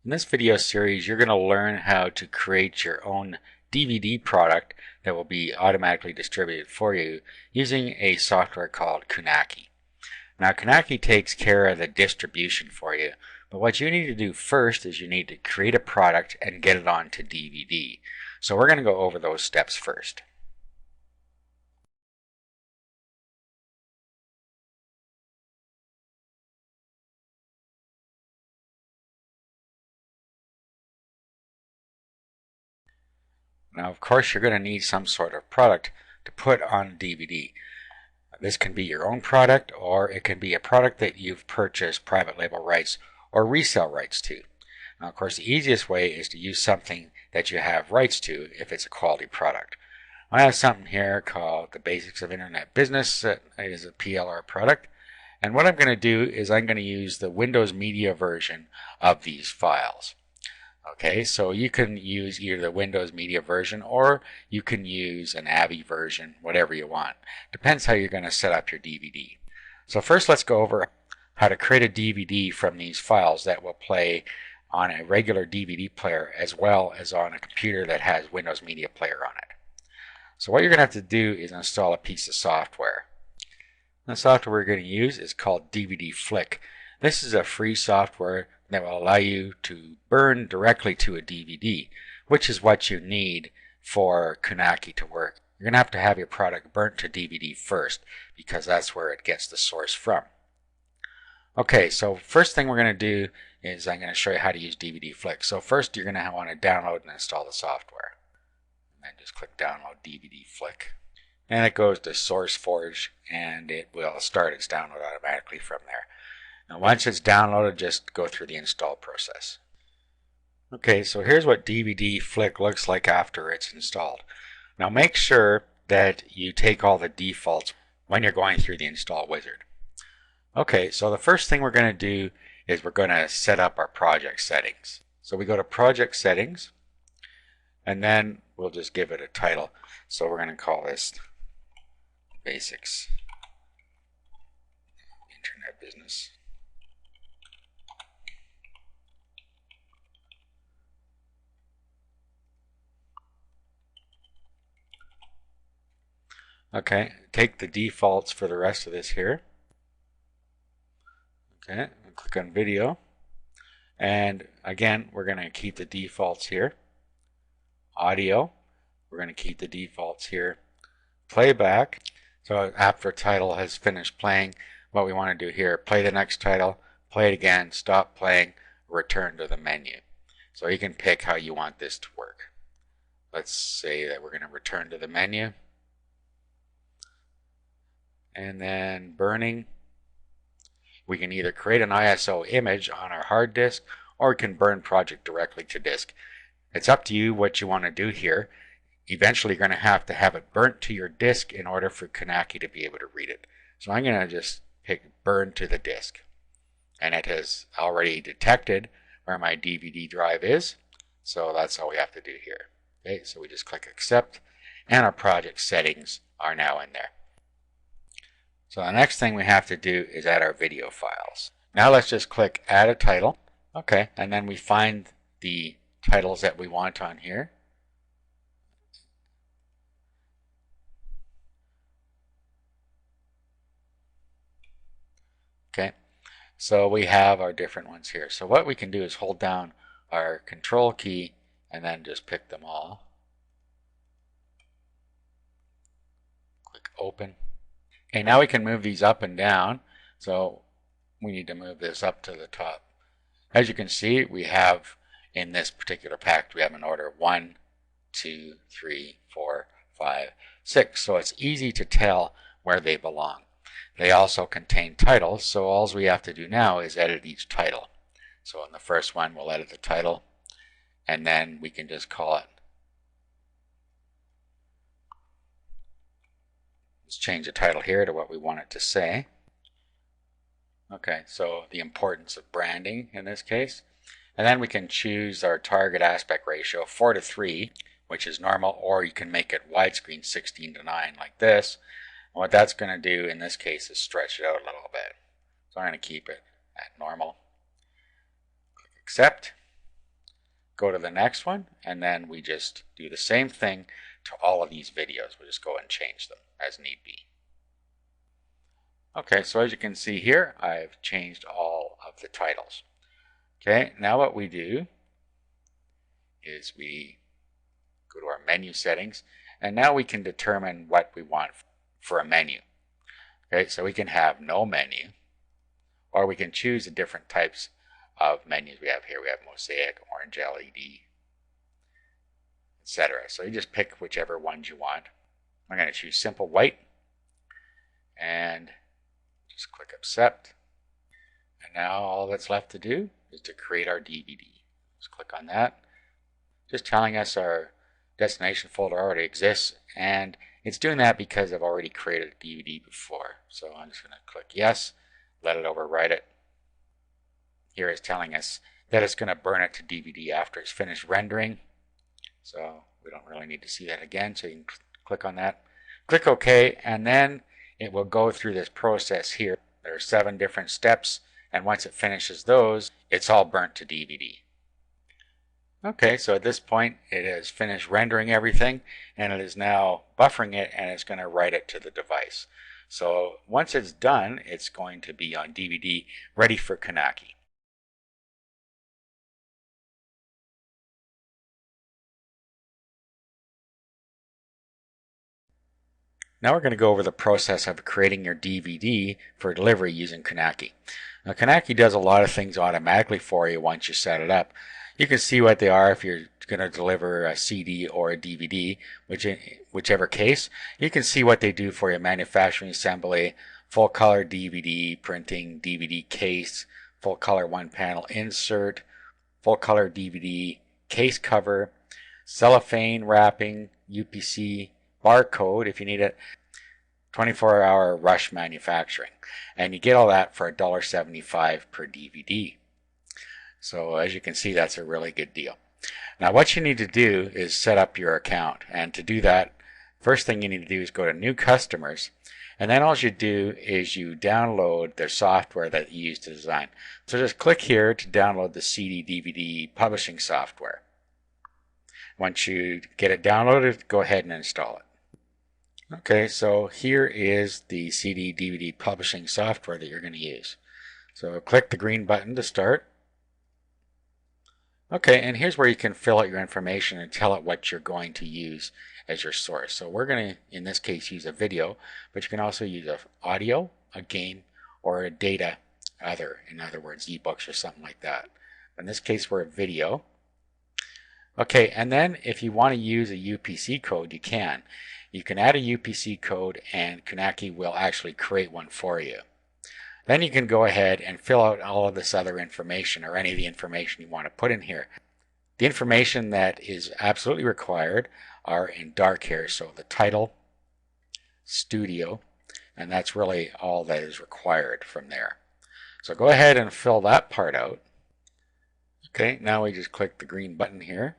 In this video series, you're going to learn how to create your own DVD product that will be automatically distributed for you using a software called Kunaki. Now, Kunaki takes care of the distribution for you, but what you need to do first is you need to create a product and get it onto DVD. So we're going to go over those steps first. Now, of course, you're going to need some sort of product to put on DVD. This can be your own product, or it can be a product that you've purchased private label rights or resale rights to. Now, of course, the easiest way is to use something that you have rights to if it's a quality product. I have something here called The Basics of Internet Business. That is a PLR product. And what I'm going to do is I'm going to use the Windows Media version of these files. Okay, so you can use either the Windows Media version or you can use an AVI version, whatever you want. Depends how you're going to set up your DVD. So first let's go over how to create a DVD from these files that will play on a regular DVD player as well as on a computer that has Windows Media Player on it. So what you're going to have to do is install a piece of software. The software we're going to use is called DVD Flick. This is a free software that will allow you to burn directly to a DVD, which is what you need for Kunaki to work. You're going to have your product burnt to DVD first because that's where it gets the source from. Okay, so first thing we're going to do is I'm going to show you how to use DVD Flick. So first you're going to want to download and install the software. And then just click download DVD Flick. And it goes to SourceForge and it will start its download automatically from there. Now once it's downloaded, just go through the install process. Okay, so here's what DVD Flick looks like after it's installed. Now make sure that you take all the defaults when you're going through the install wizard. Okay, so the first thing we're going to do is we're going to set up our project settings. So we go to project settings and then we'll just give it a title. So we're going to call this Basics Internet Business. Okay, take the defaults for the rest of this here. Okay, click on video. And again, we're going to keep the defaults here. Audio, we're going to keep the defaults here. Playback, so after title has finished playing, what we want to do here, play the next title, play it again, stop playing, return to the menu. So you can pick how you want this to work. Let's say that we're going to return to the menu. And then burning, we can either create an ISO image on our hard disk or we can burn project directly to disk. It's up to you what you want to do here. Eventually you're going to have it burnt to your disk in order for Kunaki to be able to read it. So I'm going to just pick burn to the disk. And it has already detected where my DVD drive is. So that's all we have to do here. Okay, so we just click accept and our project settings are now in there. So the next thing we have to do is add our video files. Now let's just click add a title. Okay, and then we find the titles that we want on here. Okay, so we have our different ones here. So what we can do is hold down our control key and then just pick them all. Click open. Okay, now we can move these up and down. So we need to move this up to the top. As you can see, we have in this particular pack, we have an order 1, 2, 3, 4, 5, 6. So it's easy to tell where they belong. They also contain titles, so all we have to do now is edit each title. So in the first one, we'll edit the title, and then we can just call it. Let's change the title here to what we want it to say. Okay, so the importance of branding in this case. And then we can choose our target aspect ratio 4:3, which is normal, or you can make it widescreen 16:9 like this. And what that's going to do in this case is stretch it out a little bit. So I'm going to keep it at normal. Click accept. go to the next one, and then we just do the same thing to all of these videos. We'll just go and change them as need be. Okay, so as you can see here, I've changed all of the titles. Okay, now what we do is we go to our menu settings, and now we can determine what we want for a menu. Okay, so we can have no menu, or we can choose the different types of menus we have here. We have mosaic, orange LED, etc. So you just pick whichever ones you want. I'm going to choose simple white, and just click accept. And now all that's left to do is to create our DVD. Just click on that. Just telling us our destination folder already exists, and it's doing that because I've already created a DVD before. So I'm just going to click yes, let it overwrite it. Here it's telling us that it's going to burn it to DVD after it's finished rendering. So we don't really need to see that again, so you can click on that. Click OK, and then it will go through this process here. There are 7 different steps, and once it finishes those, it's all burnt to DVD. Okay, so at this point it has finished rendering everything, and it is now buffering it, and it's going to write it to the device. So once it's done, it's going to be on DVD, ready for Knacky. Now we're going to go over the process of creating your DVD for delivery using Knacky. Now Knacky does a lot of things automatically for you once you set it up. You can see what they are if you're going to deliver a CD or a DVD, whichever case. You can see what they do for you: manufacturing, assembly, full color DVD printing, DVD case, full color one panel insert, full color DVD case cover, cellophane wrapping, UPC, barcode if you need it, 24-hour rush manufacturing. And you get all that for $1.75 per DVD. So as you can see, that's a really good deal. Now what you need to do is set up your account, and to do that, first thing you need to do is go to new customers, and then all you do is you download their software that you use to design. So just click here to download the CD DVD publishing software. Once you get it downloaded, go ahead and install it. Okay, so here is the CD DVD publishing software that you're going to use. So click the green button to start. Okay, and here's where you can fill out your information and tell it what you're going to use as your source. So we're going to, in this case, use a video, but you can also use an audio, a game, or a data other, in other words, ebooks or something like that. In this case, we're a video. Okay, and then if you want to use a UPC code, you can. You can add a UPC code, and Knacky will actually create one for you. Then you can go ahead and fill out all of this other information, or any of the information you want to put in here. The information that is absolutely required are in dark here, so the title, studio, and that's really all that is required from there. So go ahead and fill that part out. Okay, now we just click the green button here.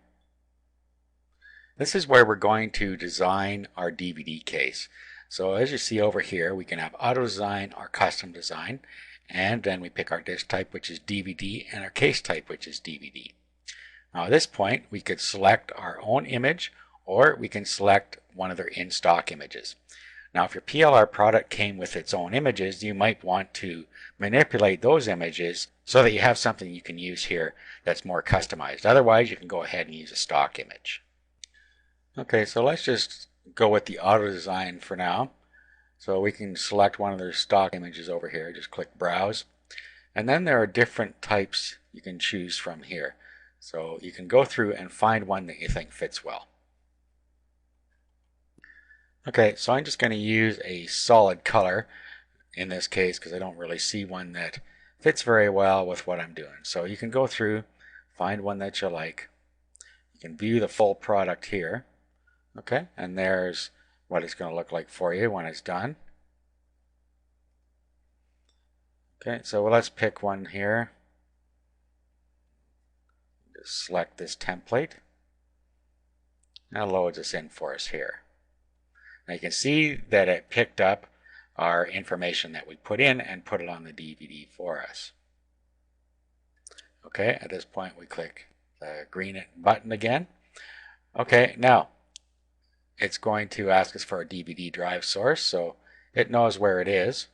This is where we're going to design our DVD case. So as you see over here, we can have auto design or custom design, and then we pick our disc type, which is DVD, and our case type, which is DVD. Now at this point, we could select our own image, or we can select one of their in-stock images. Now if your PLR product came with its own images, you might want to manipulate those images so that you have something you can use here that's more customized. Otherwise, you can go ahead and use a stock image. Okay, so let's just go with the auto design for now. So we can select one of their stock images over here. Just click browse, and then there are different types you can choose from here. So you can go through and find one that you think fits well. Okay, so I'm just going to use a solid color in this case because I don't really see one that fits very well with what I'm doing. So you can go through, find one that you like. You can view the full product here. Okay, and there's what it's going to look like for you when it's done. Okay, so let's pick one here. Just select this template. Now it loads us in for us here. Now you can see that it picked up our information that we put in and put it on the DVD for us. Okay, at this point we click the green button again. Okay, now it's going to ask us for a DVD drive source, so it knows where it is.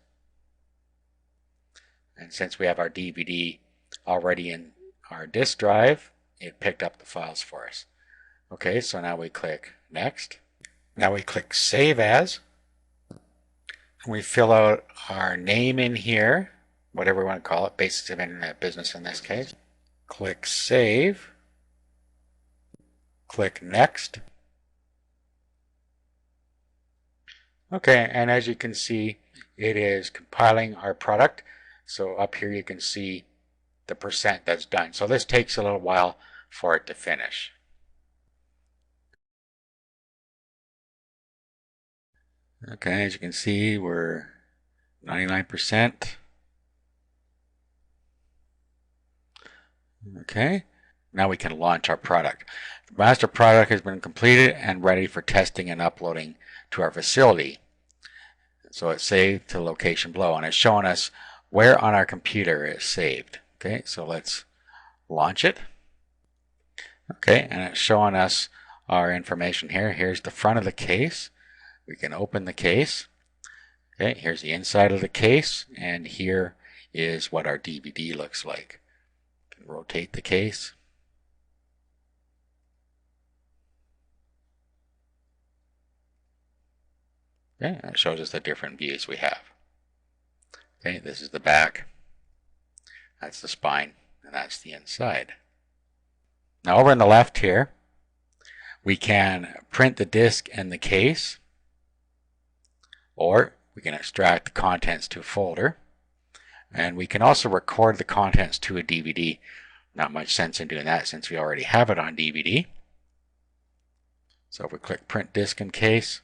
And since we have our DVD already in our disk drive, it picked up the files for us. Okay, so now we click Next. Now we click Save As. We fill out our name in here, whatever we want to call it, Basics of Internet Business in this case. Click Save. Click Next. Okay, and as you can see, it is compiling our product. So up here you can see the percent that's done. So this takes a little while for it to finish. Okay, as you can see, we're 99%. Okay, now we can launch our product. The master product has been completed and ready for testing and uploading to our facility. So it's saved to location below, and it's showing us where on our computer it's saved. Okay, so let's launch it. Okay, and it's showing us our information here. Here's the front of the case. We can open the case. Okay, here's the inside of the case, and here is what our DVD looks like. We can rotate the case. Okay, and it shows us the different views we have. Okay, this is the back. That's the spine, and that's the inside. Now over on the left here, we can print the disc and the case, or we can extract the contents to a folder, and we can also record the contents to a DVD. Not much sense in doing that since we already have it on DVD. So if we click Print Disc and Case,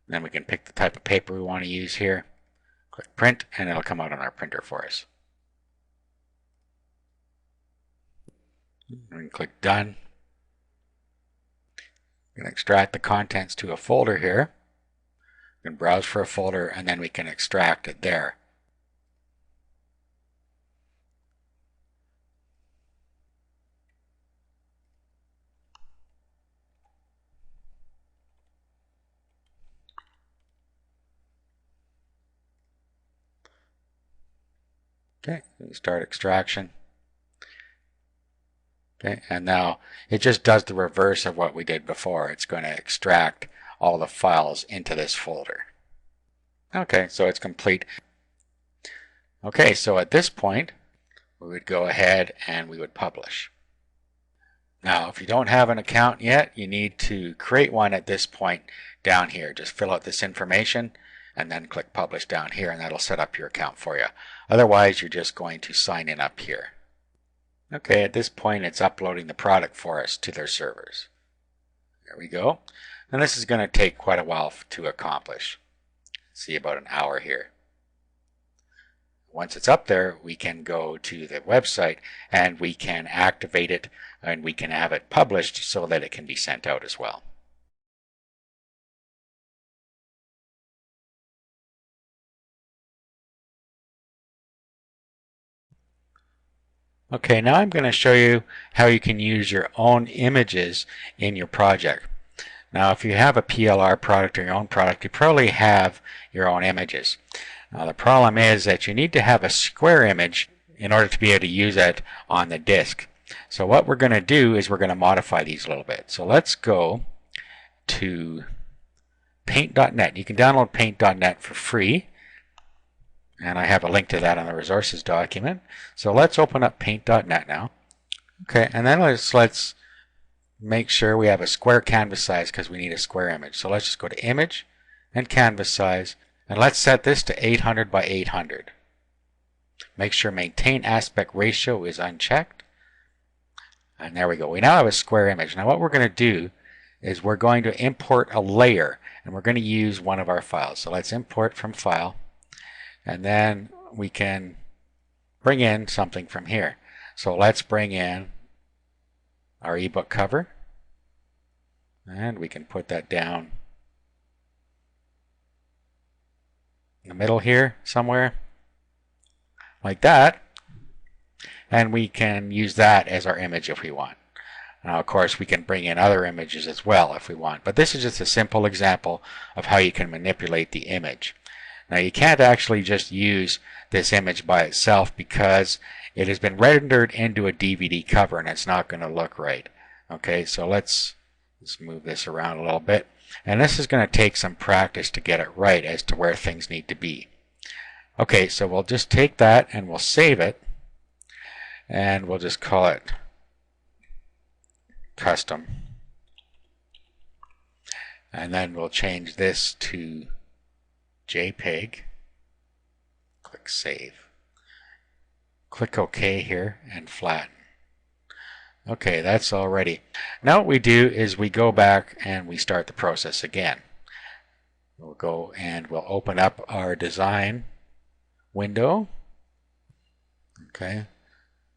then we can pick the type of paper we want to use here. Click Print, and it'll come out on our printer for us. We can click Done. We can extract the contents to a folder here. We can browse for a folder, and then we can extract it there. Okay, we start extraction. Okay, and now it just does the reverse of what we did before. It's going to extract all the files into this folder. Okay, so it's complete. Okay, so at this point, we would go ahead and we would publish. Now, if you don't have an account yet, you need to create one at this point down here. Just fill out this information and then click Publish down here, and that'll set up your account for you. Otherwise, you're just going to sign in up here. Okay, at this point, it's uploading the product for us to their servers. There we go. And this is going to take quite a while to accomplish. See, about an hour here. Once it's up there, we can go to the website and we can activate it, and we can have it published so that it can be sent out as well. Okay, now I'm going to show you how you can use your own images in your project. Now, if you have a PLR product or your own product, you probably have your own images. Now, the problem is that you need to have a square image in order to be able to use it on the disk. So what we're going to do is we're going to modify these a little bit. So let's go to paint.net. You can download paint.net for free, and I have a link to that on the resources document. So let's open up paint.net now. Okay, and then let's make sure we have a square canvas size because we need a square image. So let's just go to Image and Canvas Size, and let's set this to 800 by 800. Make sure Maintain Aspect Ratio is unchecked. And there we go. We now have a square image. Now what we're going to do is we're going to import a layer, and we're going to use one of our files. So let's import from File, and then we can bring in something from here. So let's bring in our ebook cover, and we can put that down in the middle here somewhere like that. and we can use that as our image if we want. Now, of course, we can bring in other images as well if we want, but this is just a simple example of how you can manipulate the image. Now, you can't actually just use this image by itself because it has been rendered into a DVD cover and it's not going to look right. Okay, so let's move this around a little bit. And this is going to take some practice to get it right as to where things need to be. Okay, so we'll just take that and we'll save it. And we'll just call it custom. And then we'll change this to JPEG. Click Save. Click OK here and flatten. Okay, that's all ready. Now what we do is we go back and we start the process again. We'll go and we'll open up our design window. Okay,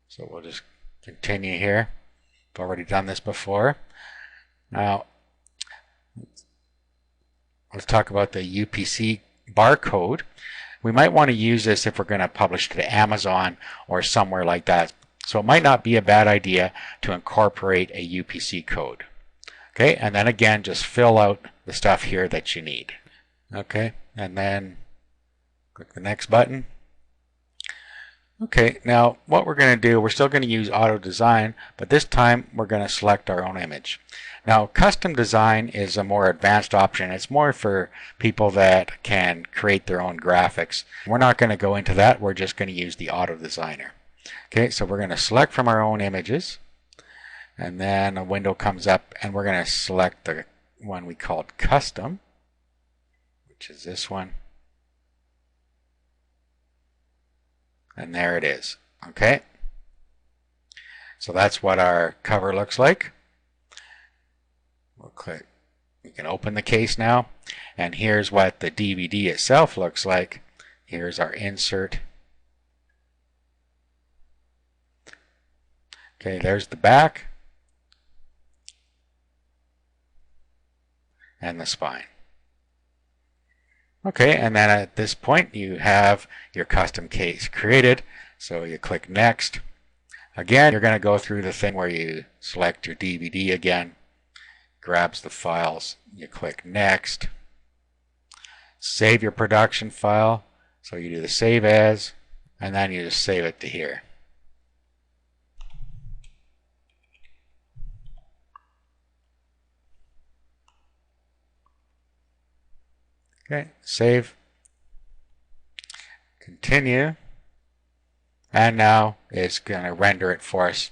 so we'll just continue here. I've already done this before. Now, let's talk about the UPC barcode. We might want to use this if we're going to publish to Amazon or somewhere like that. So it might not be a bad idea to incorporate a UPC code. Okay, and then again, just fill out the stuff here that you need. Okay, and then click the next button. Okay, now what we're going to do, we're still going to use auto design, but this time we're going to select our own image. Now, custom design is a more advanced option. It's more for people that can create their own graphics. We're not going to go into that. We're just going to use the auto designer. Okay, so we're going to select from our own images, and then a window comes up and we're going to select the one we called custom, which is this one. And there it is. Okay, so that's what our cover looks like. We'll click, we can open the case now, and here's what the DVD itself looks like. Here's our insert. Okay, there's the back and the spine. Okay, and then at this point you have your custom case created. So you click next. Again, you're going to go through the thing where you select your DVD again, grabs the files, you click next, save your production file. So you do the save as, and then you just save it to here. Okay, save, continue, and now it's going to render it for us.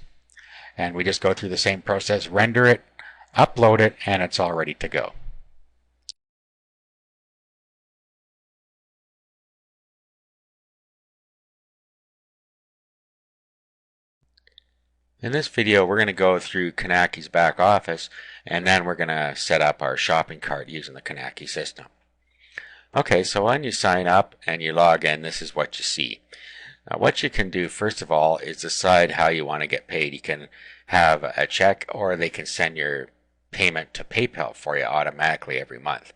And we just go through the same process, render it, upload it, and it's all ready to go. In this video, we're going to go through Knaki's back office, and then we're going to set up our shopping cart using the Knaki system. Okay, so when you sign up and you log in, this is what you see. Now, what you can do first of all is decide how you want to get paid. You can have a check, or they can send your payment to PayPal for you automatically every month.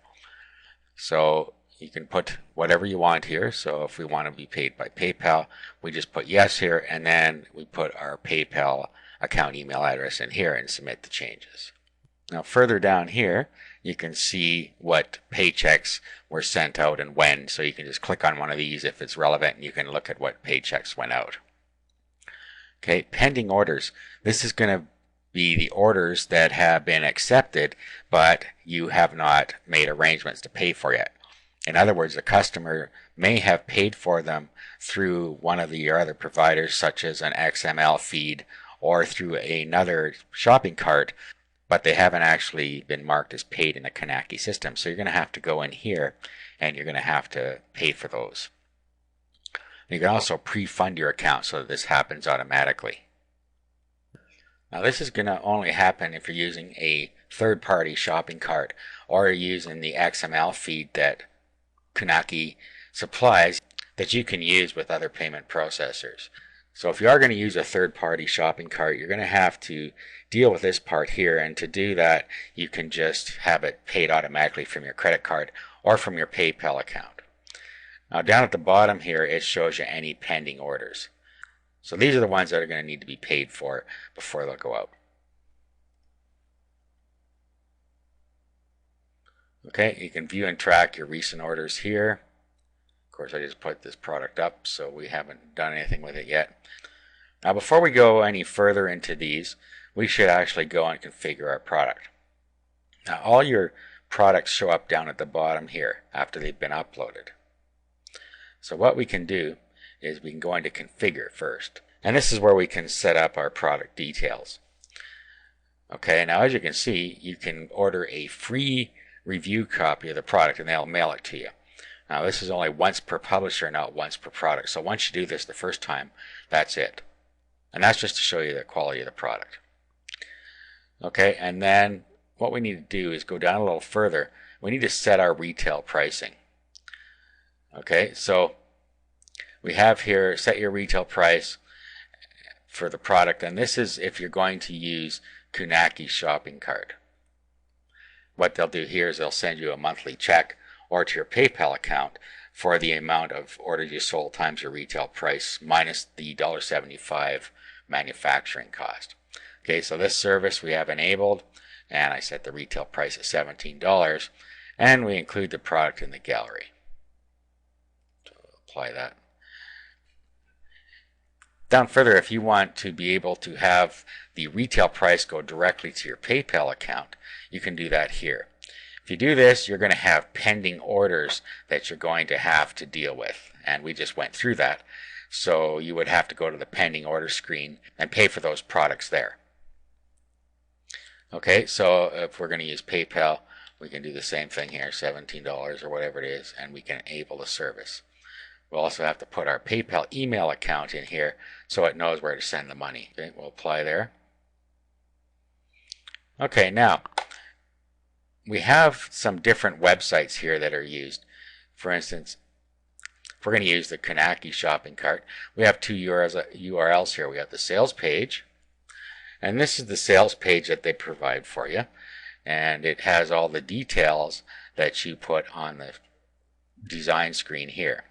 So you can put whatever you want here. So if we want to be paid by PayPal, we just put yes here, and then we put our PayPal account email address in here and submit the changes. Now further down here, you can see what paychecks were sent out and when. So you can just click on one of these if it's relevant, and you can look at what paychecks went out. Okay, pending orders. This is going to be the orders that have been accepted, but you have not made arrangements to pay for yet. In other words, the customer may have paid for them through one of your other providers, such as an XML feed or through another shopping cart, but they haven't actually been marked as paid in the Knaki system. So you're going to have to go in here and you're going to have to pay for those. You can also pre-fund your account so that this happens automatically. Now this is going to only happen if you're using a third-party shopping cart or you're using the XML feed that Knaki supplies that you can use with other payment processors. So if you are going to use a third-party shopping cart, you're going to have to deal with this part here, and to do that you can just have it paid automatically from your credit card or from your PayPal account. Now down at the bottom here it shows you any pending orders. So these are the ones that are going to need to be paid for before they'll go out. Okay, you can view and track your recent orders here. Of course, I just put this product up, so we haven't done anything with it yet. Now, before we go any further into these, we should actually go and configure our product. Now, all your products show up down at the bottom here after they've been uploaded. So what we can do is we can go into configure first. And this is where we can set up our product details. Okay, now as you can see, you can order a free review copy of the product and they'll mail it to you. Now this is only once per publisher, not once per product. So once you do this the first time, that's it. And that's just to show you the quality of the product. Okay, and then what we need to do is go down a little further. We need to set our retail pricing. Okay, so we have here set your retail price for the product, and this is if you're going to use Kunaki shopping cart. What they'll do here is they'll send you a monthly check or to your PayPal account for the amount of orders you sold times your retail price minus the $1.75 manufacturing cost. Okay, so this service we have enabled, and I set the retail price at $17, and we include the product in the gallery. So we'll apply that. Down further, if you want to be able to have the retail price go directly to your PayPal account, you can do that here. If you do this, you're going to have pending orders that you're going to have to deal with, and we just went through that. So you would have to go to the pending order screen and pay for those products there. Okay, so if we're going to use PayPal, we can do the same thing here, $17 or whatever it is, and we can enable the service. We'll also have to put our PayPal email account in here so it knows where to send the money. Okay, we'll apply there. Okay, now we have some different websites here that are used. For instance, if we're going to use the Kunaki shopping cart, we have two URLs here. We have the sales page, and this is the sales page that they provide for you, and it has all the details that you put on the design screen here.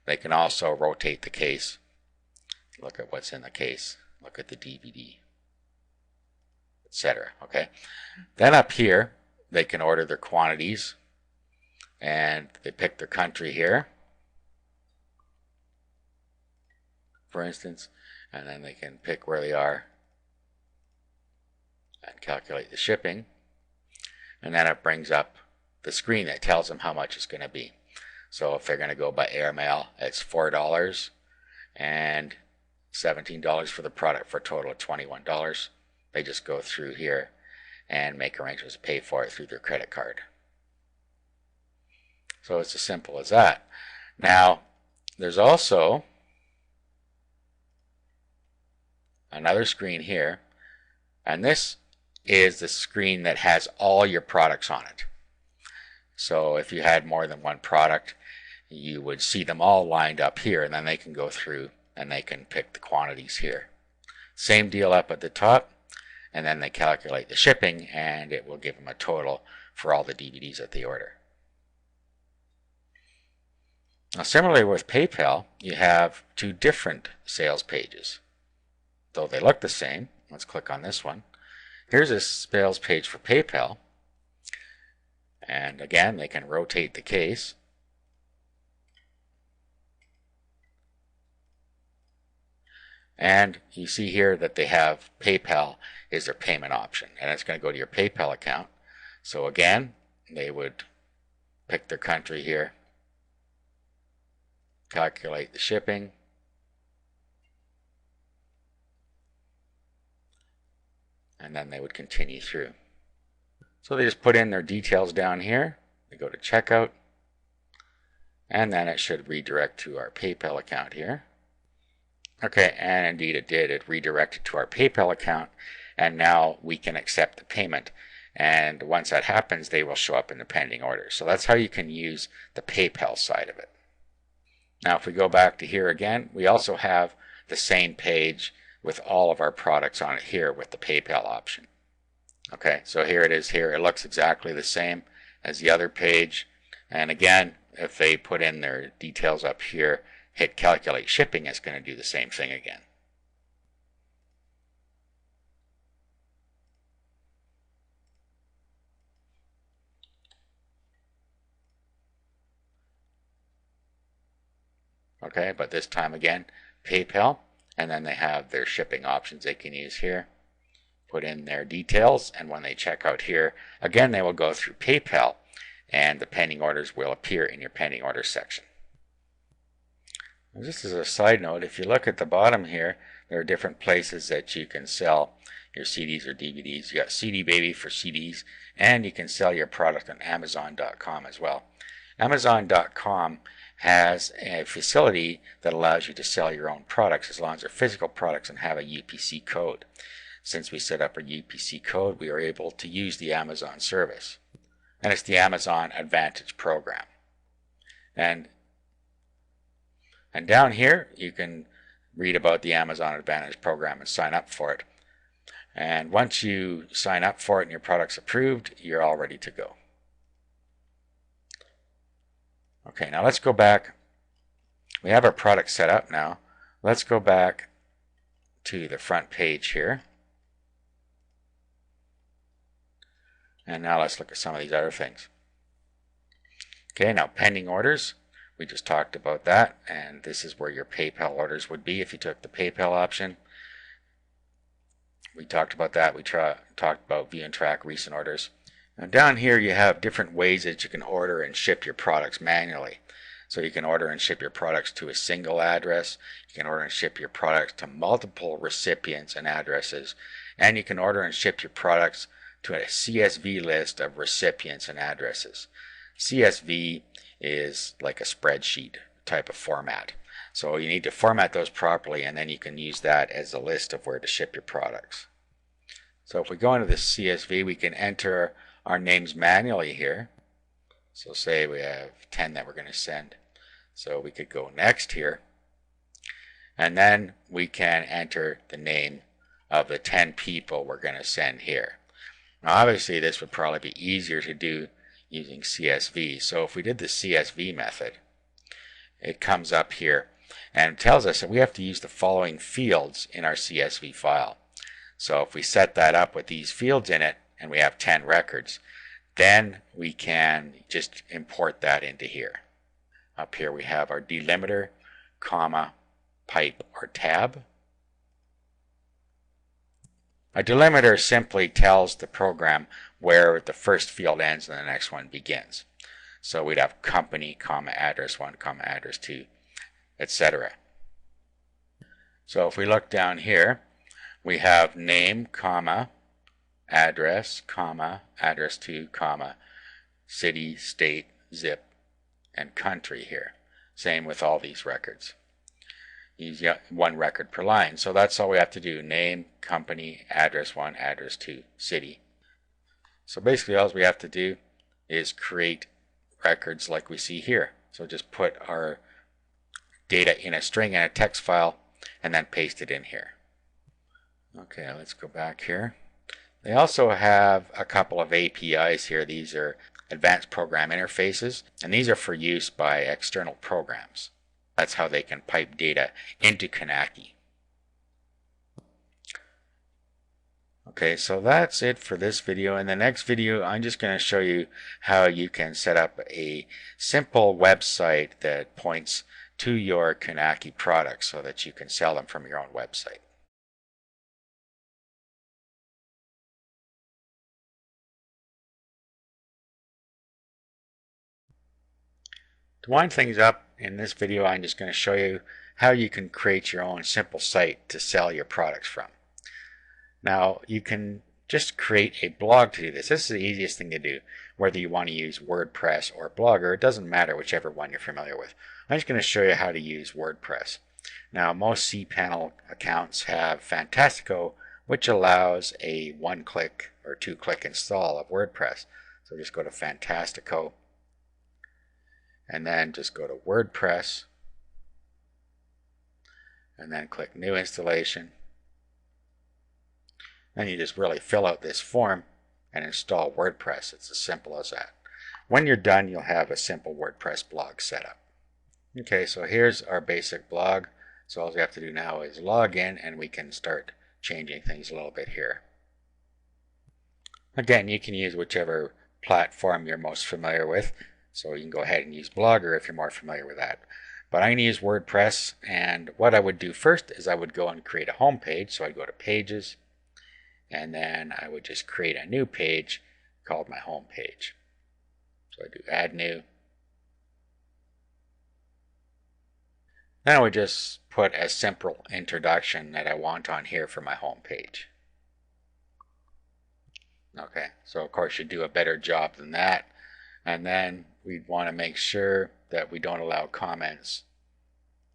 They can also rotate the case, look at what's in the case, look at the DVD, etc. Okay, then up here they can order their quantities, and they pick their country here, for instance, and then they can pick where they are and calculate the shipping, and then it brings up the screen that tells them how much it's going to be. So if they're going to go by airmail, it's $4 and $17 for the product for a total of $21. They just go through here and make arrangements to pay for it through their credit card. So it's as simple as that. Now, there's also another screen here, and this is the screen that has all your products on it. So if you had more than one product, you would see them all lined up here, and then they can go through and they can pick the quantities here. Same deal up at the top, and then they calculate the shipping, and it will give them a total for all the DVDs that they order. Now, similarly with PayPal, you have two different sales pages. Though they look the same, let's click on this one. Here's a sales page for PayPal. And again, they can rotate the case. And you see here that they have PayPal is their payment option, and it's going to go to your PayPal account. So again, they would pick their country here, calculate the shipping, and then they would continue through. So they just put in their details down here, they go to checkout, and then it should redirect to our PayPal account here. Okay, and indeed it did. It redirected to our PayPal account, and now we can accept the payment. And once that happens, they will show up in the pending orders. So that's how you can use the PayPal side of it. Now if we go back to here again, we also have the same page with all of our products on it here with the PayPal option. Okay, so here it is here. It looks exactly the same as the other page. And again, if they put in their details up here, hit calculate shipping, it's going to do the same thing again. Okay, but this time again, PayPal, and then they have their shipping options they can use here. Put in their details, and when they check out here, again, they will go through PayPal, and the pending orders will appear in your pending orders section. Just as a side note, if you look at the bottom here, there are different places that you can sell your CDs or DVDs. You got CD Baby for CDs, and you can sell your product on Amazon.com as well. Amazon.com has a facility that allows you to sell your own products as long as they're physical products and have a UPC code. Since we set up a UPC code, we are able to use the Amazon service. And it's the Amazon Advantage program. And down here, you can read about the Amazon Advantage program and sign up for it. And once you sign up for it and your product's approved, you're all ready to go. Okay, now let's go back. We have our product set up now. Let's go back to the front page here. And now let's look at some of these other things. Okay, now pending orders. We just talked about that, and this is where your PayPal orders would be if you took the PayPal option. We talked about that. We talked about view and track recent orders. Now down here you have different ways that you can order and ship your products manually. So you can order and ship your products to a single address. You can order and ship your products to multiple recipients and addresses. And you can order and ship your products to a CSV list of recipients and addresses. CSV is like a spreadsheet type of format. So you need to format those properly, and then you can use that as a list of where to ship your products. So if we go into the CSV, we can enter our names manually here. So say we have 10 that we're going to send. So we could go next here, and then we can enter the name of the 10 people we're going to send here. Now obviously this would probably be easier to do using CSV. So if we did the CSV method, it comes up here and tells us that we have to use the following fields in our CSV file. So if we set that up with these fields in it, and we have 10 records, then we can just import that into here. Up here we have our delimiter, comma, pipe, or tab. A delimiter simply tells the program where the first field ends and the next one begins. So we'd have company, comma, address 1, comma, address 2, etc. So if we look down here, we have name, comma, address, comma, address 2, comma, city, state, zip, and country here. Same with all these records. Use one record per line. So that's all we have to do. Name, company, address 1, address 2, city. So basically all we have to do is create records like we see here. So just put our data in a string and a text file and then paste it in here. Okay, let's go back here. They also have a couple of APIs here. These are advanced program interfaces, and these are for use by external programs. That's how they can pipe data into Knacky. Okay, so that's it for this video. In the next video, I'm just going to show you how you can set up a simple website that points to your Knacky products so that you can sell them from your own website. To wind things up, in this video I'm just going to show you how you can create your own simple site to sell your products from. Now you can just create a blog to do this. This is the easiest thing to do, whether you want to use WordPress or Blogger. It doesn't matter whichever one you're familiar with. I'm just going to show you how to use WordPress. Now most cPanel accounts have Fantastico, which allows a one-click or two-click install of WordPress. So just go to Fantastico and then just go to WordPress and then click New Installation. Then you just really fill out this form and install WordPress. It's as simple as that. When you're done, you'll have a simple WordPress blog set up. Okay, so here's our basic blog. So all we have to do now is log in and we can start changing things a little bit here. Again, you can use whichever platform you're most familiar with. So you can go ahead and use Blogger if you're more familiar with that. But I'm going to use WordPress, and what I would do first is I would go and create a home page. So I'd go to Pages, and then I would just create a new page called my home page. So I do Add New. Then I would just put a simple introduction that I want on here for my home page. Okay, so of course you do a better job than that. And then we'd want to make sure that we don't allow comments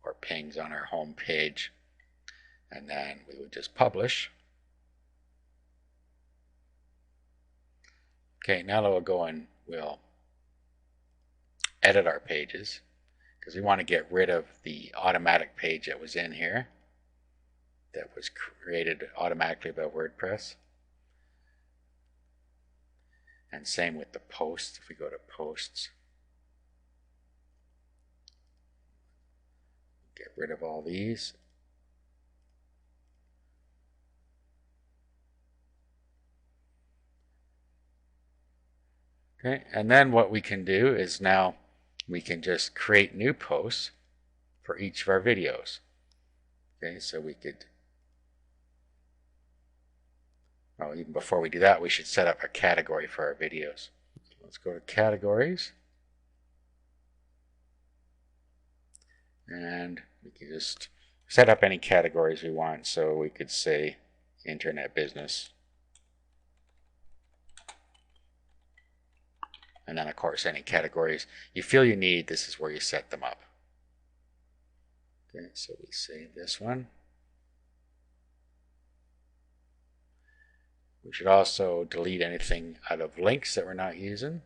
or pings on our home page. And then we would just publish. Okay, now we'll go and we'll edit our pages because we want to get rid of the automatic page that was in here that was created automatically by WordPress. And same with the posts. If we go to posts, get rid of all these. Okay, and then what we can do is now we can just create new posts for each of our videos. Okay, so we could, well, even before we do that, we should set up a category for our videos. So let's go to categories. And we can just set up any categories we want. So we could say internet business. And then of course any categories you feel you need, this is where you set them up. Okay, so we save this one. We should also delete anything out of links that we're not using.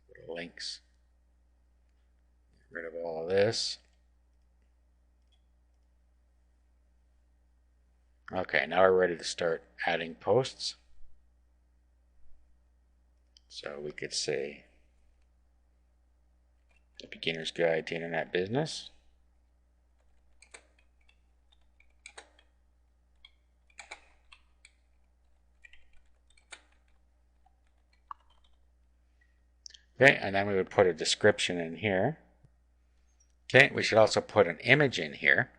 Go to links. Get rid of all of this. Okay, now we're ready to start adding posts. So we could say The Beginner's Guide to Internet Business. Okay, and then we would put a description in here. Okay, we should also put an image in here.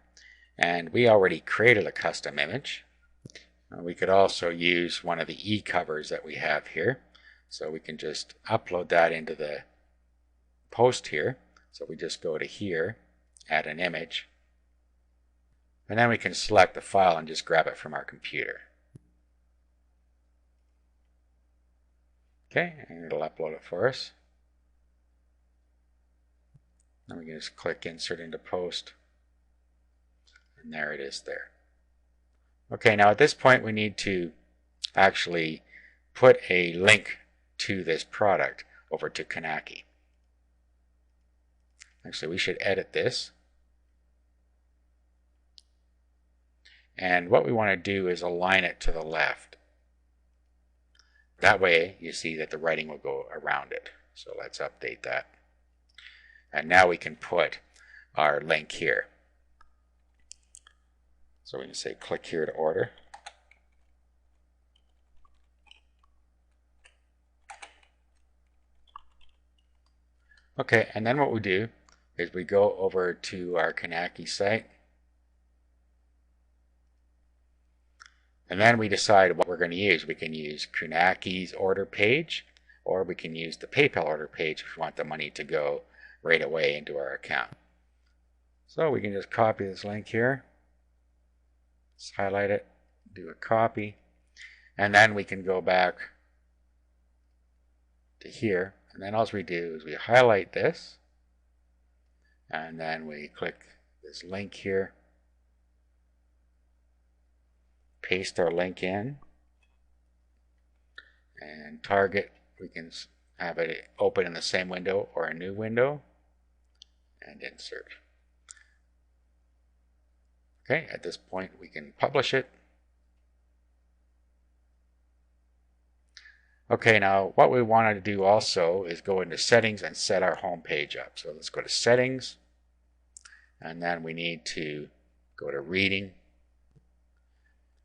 And we already created a custom image. We could also use one of the e-covers that we have here. So we can just upload that into the post here. So we just go to here, add an image. And then we can select the file and just grab it from our computer. Okay, and it'll upload it for us. Then we can just click Insert into Post. And there it is there. Okay, now at this point we need to actually put a link to this product over to Kanaki. Actually, we should edit this. And what we want to do is align it to the left. That way you see that the writing will go around it. So let's update that. And now we can put our link here. So we can say click here to order. Okay, and then what we do is we go over to our Kanaki site. And then we decide what we're going to use. We can use Kanaki's order page, or we can use the PayPal order page if we want the money to go right away into our account. So we can just copy this link here. Let's highlight it, do a copy, and then we can go back to here. And then all we do is we highlight this, and then we click this link here, paste our link in, and target, we can have it open in the same window or a new window, and insert. Okay, at this point we can publish it. Okay, now what we want to do also is go into settings and set our home page up. So let's go to settings, and then we need to go to reading,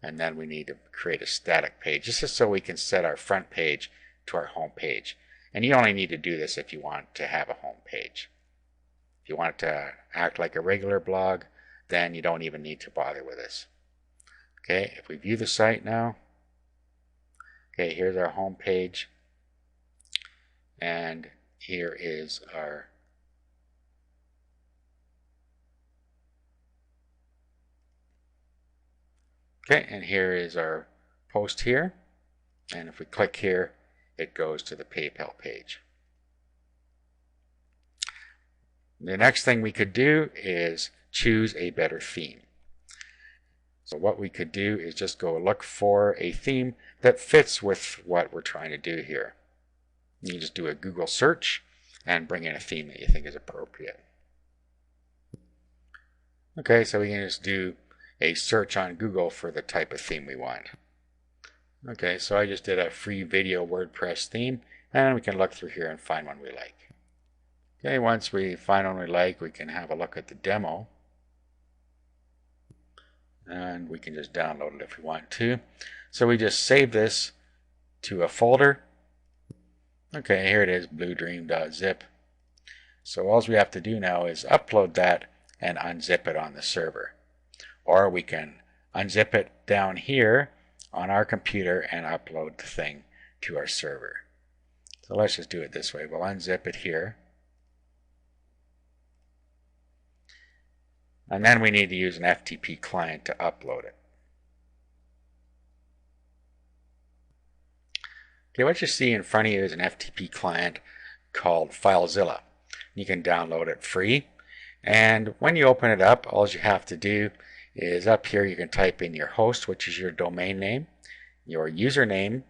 and then we need to create a static page. This is so we can set our front page to our home page. And you only need to do this if you want to have a home page. If you want it to act like a regular blog, then you don't even need to bother with this. Okay, if we view the site now, okay, here's our home page, and here is our and here is our post here, and if we click here, it goes to the PayPal page. The next thing we could do is choose a better theme. So what we could do is just go look for a theme that fits with what we're trying to do here. You just do a Google search and bring in a theme that you think is appropriate. Okay, so we can just do a search on Google for the type of theme we want. Okay, so I just did a free video WordPress theme, and we can look through here and find one we like. Okay, once we find one we like, we can have a look at the demo, and we can just download it if we want to. So we just save this to a folder. Okay, here it is, bluedream.zip. So all we have to do now is upload that and unzip it on the server. Or we can unzip it down here on our computer and upload the thing to our server. So let's just do it this way. We'll unzip it here. And then we need to use an FTP client to upload it. Okay, what you see in front of you is an FTP client called FileZilla. You can download it free. And when you open it up, all you have to do is up here you can type in your host, which is your domain name, your username,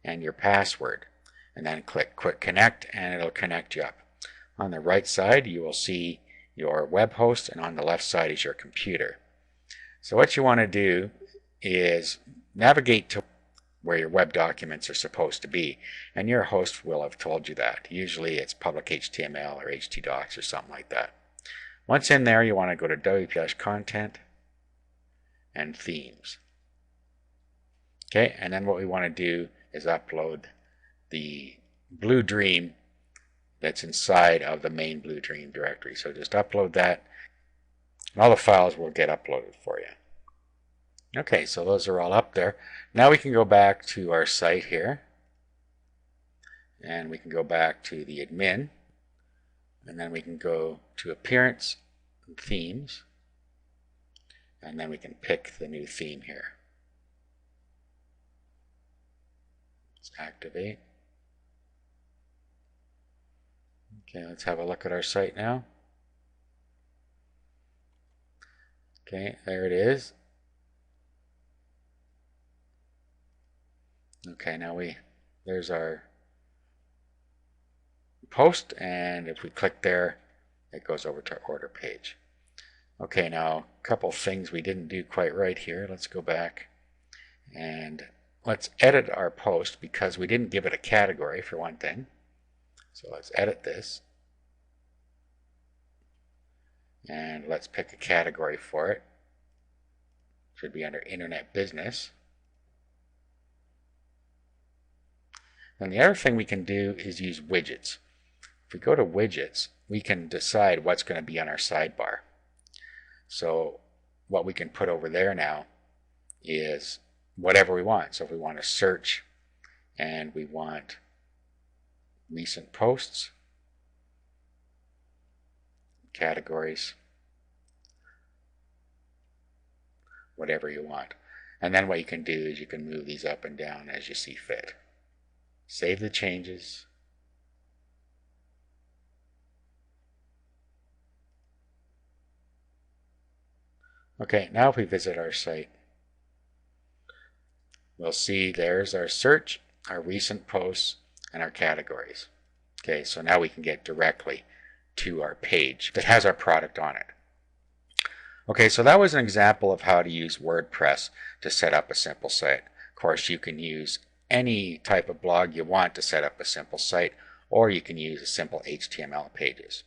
and your password. And then click Quick Connect, and it'll connect you up. On the right side, you will see your web host, and on the left side is your computer. So what you want to do is navigate to where your web documents are supposed to be, and your host will have told you that. Usually it's public HTML or htdocs or something like that. Once in there, you want to go to WP-content and themes. Okay, and then what we want to do is upload the Blue Dream that's inside of the main Blue Dream directory. So just upload that, and all the files will get uploaded for you. Okay, so those are all up there. Now we can go back to our site here, and we can go back to the admin, and then we can go to Appearance and Themes, and then we can pick the new theme here. Let's activate. Okay, let's have a look at our site now. Okay, there it is. Okay, now there's our post, and if we click there, it goes over to our order page. Okay, now a couple things we didn't do quite right here. Let's go back and let's edit our post because we didn't give it a category for one thing. So let's edit this, and let's pick a category for it. Should be under Internet Business. And the other thing we can do is use widgets. If we go to widgets, we can decide what's going to be on our sidebar. So what we can put over there now is whatever we want. So if we want to search and we want recent posts, categories, whatever you want. And then what you can do is you can move these up and down as you see fit. Save the changes. Okay, now if we visit our site, we'll see there's our search, our recent posts, and our categories. Okay, so now we can get directly to our page that has our product on it. Okay, so that was an example of how to use WordPress to set up a simple site. Of course, you can use any type of blog you want to set up a simple site, or you can use a simple HTML pages.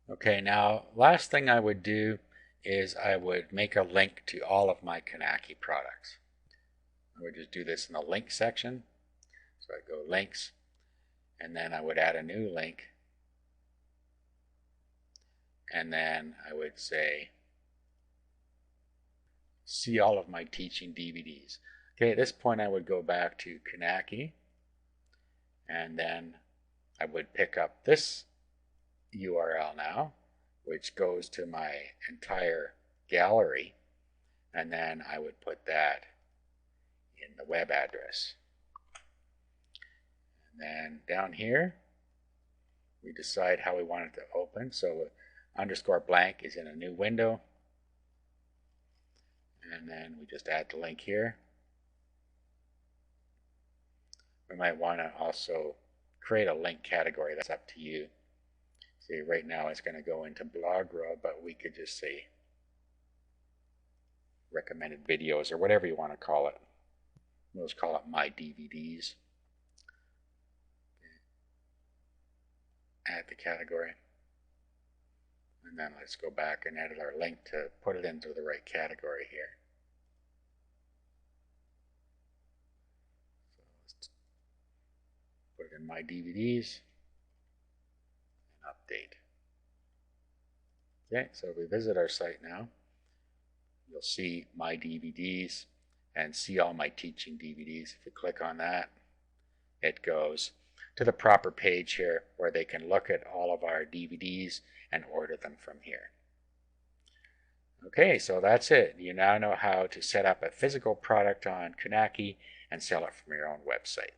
Okay, now last thing I would do is I would make a link to all of my Knacky products. I would just do this in the link section. So I go links, and then I would add a new link, and then I would say see all of my teaching DVDs. Okay, at this point I would go back to Knacky, and then I would pick up this URL now, which goes to my entire gallery, and then I would put that in the web address. And then down here we decide how we want it to open. So underscore blank is in a new window, and then we just add the link here. We might want to also create a link category. That's up to you. See, right now it's going to go into Blogro, but we could just say recommended videos or whatever you want to call it. We'll just call it My DVDs. Add the category. And then let's go back and edit our link to put it into the right category here. So let's put it in My DVDs and update. Okay, so if we visit our site now, you'll see My DVDs and see all my teaching DVDs. If you click on that, it goes to the proper page here where they can look at all of our DVDs and order them from here. Okay, so that's it. You now know how to set up a physical product on Knacky and sell it from your own website.